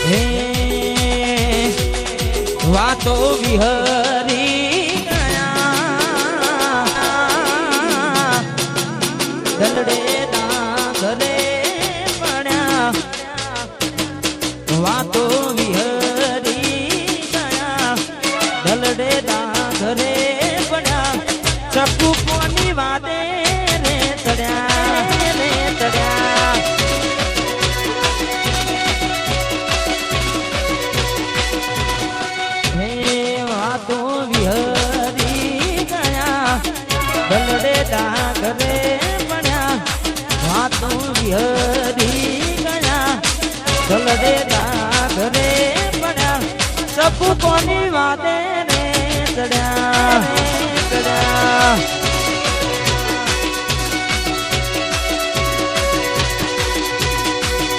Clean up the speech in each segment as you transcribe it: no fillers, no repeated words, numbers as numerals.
હે વાતો વિહરી ગયા દલડે ના ઘરે પડ્યા વાતો વિહરી ગયા દલડે ના ઘરે પડ્યા ચકુ કોની વાદે રે ચડ્યા રે ચડ્યા હે વાતો વિહરી ગયા દલડે ના ઘરે પડ્યા વાતો વિહરી ગયા દલડે ના ઘરે પડ્યા ચકુ કોની વાદે રે ચડ્યા ચડ્યા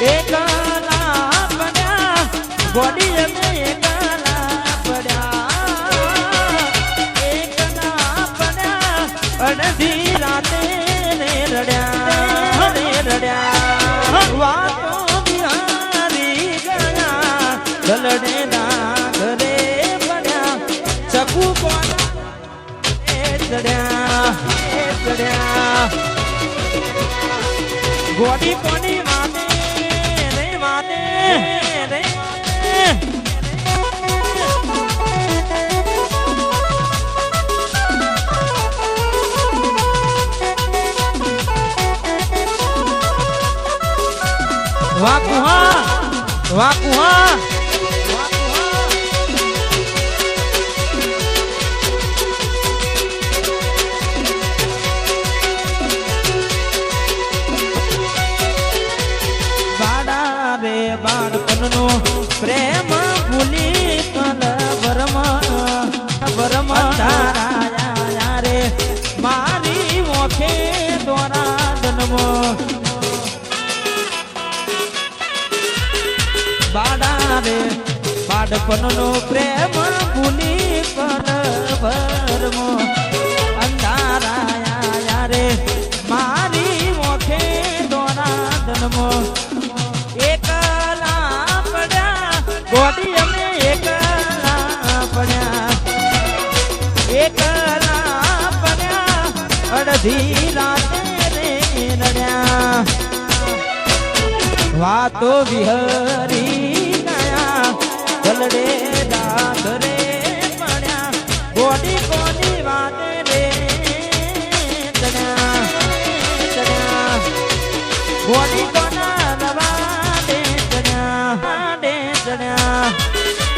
એકલા પડ્યા ગોડી એકલા પડ્યા એકલા પડ્યા અડધી રાતે રે રડ્યા રે રડ્યા વાતો બિહારી ગયા દલડે ના ઘરે પડ્યા ચકુ કોના ચડ્યા ચડ્યા ગોડી કોની વાતે રે વાતે રે વાકુહા વાકુહા બાળપણનો પ્રેમ ભૂલી કલ વરમા રે મારી મોખે દોરા જન્મ બાળા રે બાળપણનો પ્રેમ ભૂલી કલ વરમો અંધારાયા રે મારી મોખે દોરા જન્મ એકલા પડ્યા ગોડી અમે એકલા પડ્યા એકલા પડ્યા અડધી રાતે રે રડ્યા વાતો વિહરી ગયા દલડે ડાઘરે પડ્યા ગોડી કોની વાતે રે ચડ્યા ચડ્યા ગોડી કોના ચડ્યા